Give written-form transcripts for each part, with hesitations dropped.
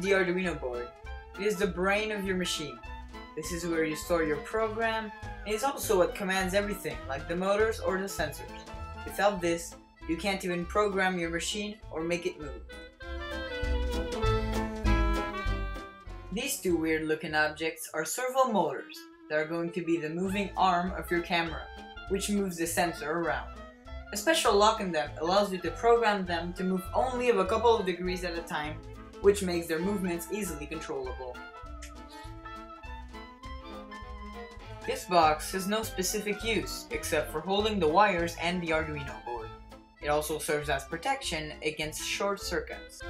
the Arduino board. It is the brain of your machine. This is where you store your program, and it's also what commands everything, like the motors or the sensors. Without this, you can't even program your machine or make it move. These two weird looking objects are servo motors that are going to be the moving arm of your camera, which moves the sensor around. A special lock in them allows you to program them to move only of a couple of degrees at a time, which makes their movements easily controllable. This box has no specific use except for holding the wires and the Arduino board. It also serves as protection against short circuits.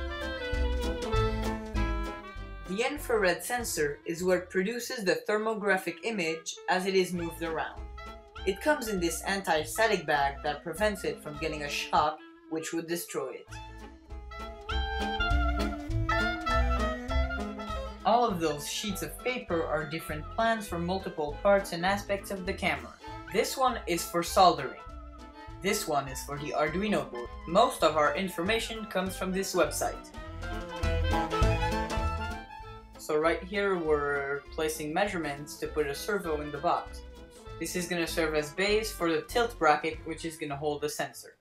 The infrared sensor is what produces the thermographic image as it is moved around. It comes in this anti-static bag that prevents it from getting a shock which would destroy it. All of those sheets of paper are different plans for multiple parts and aspects of the camera. This one is for soldering. This one is for the Arduino board. Most of our information comes from this website. So right here we're placing measurements to put a servo in the box. This is going to serve as base for the tilt bracket, which is going to hold the sensor.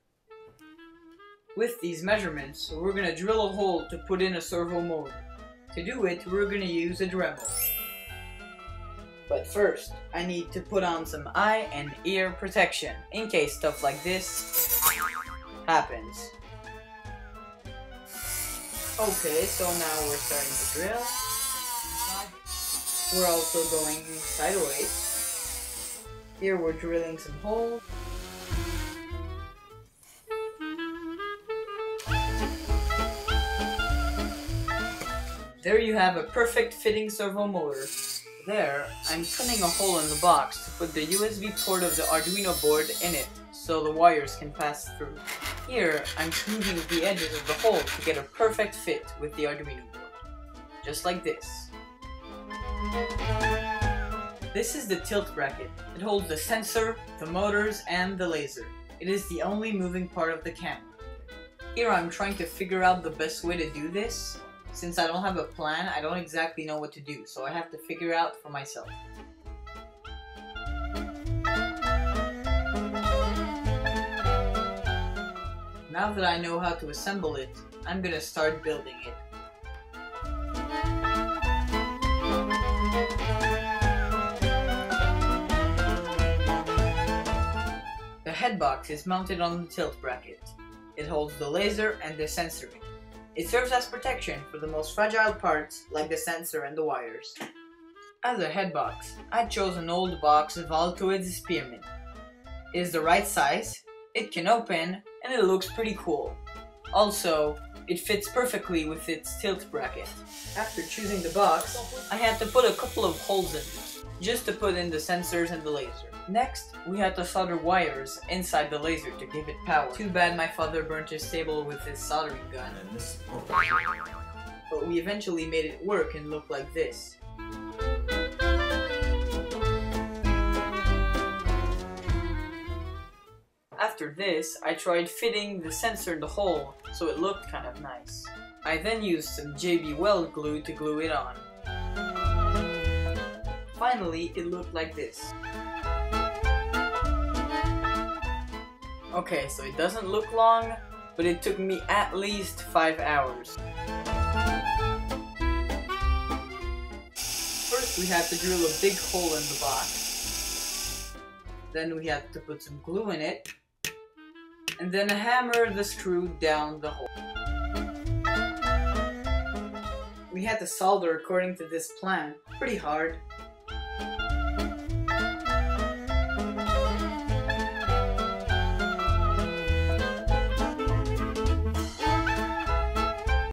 With these measurements, we're going to drill a hole to put in a servo motor. To do it, we're going to use a Dremel. But first, I need to put on some eye and ear protection, in case stuff like this happens. Okay, so now we're starting to drill. We're also going sideways. Here we're drilling some holes. There you have a perfect fitting servo motor. There, I'm cutting a hole in the box to put the USB port of the Arduino board in it, so the wires can pass through. Here, I'm smoothing the edges of the hole to get a perfect fit with the Arduino board. Just like this. This is the tilt bracket. It holds the sensor, the motors, and the laser. It is the only moving part of the camera. Here I'm trying to figure out the best way to do this. Since I don't have a plan, I don't exactly know what to do, so I have to figure out for myself. Now that I know how to assemble it, I'm gonna start building it. The head box is mounted on the tilt bracket. It holds the laser and the sensor. It serves as protection for the most fragile parts like the sensor and the wires. As a head box, I chose an old box of Altoids spearmint. It is the right size, it can open, and it looks pretty cool. Also, it fits perfectly with its tilt bracket. After choosing the box, I had to put a couple of holes in it, just to put in the sensors and the laser. Next, we had to solder wires inside the laser to give it power. Too bad my father burnt his table with his soldering gun. But we eventually made it work and look like this. After this, I tried fitting the sensor in the hole so it looked kind of nice. I then used some JB Weld glue to glue it on. Finally, it looked like this. Okay, so it doesn't look long, but it took me at least 5 hours. First we had to drill a big hole in the box. Then we had to put some glue in it. And then hammer the screw down the hole. We had to solder according to this plan. Pretty hard.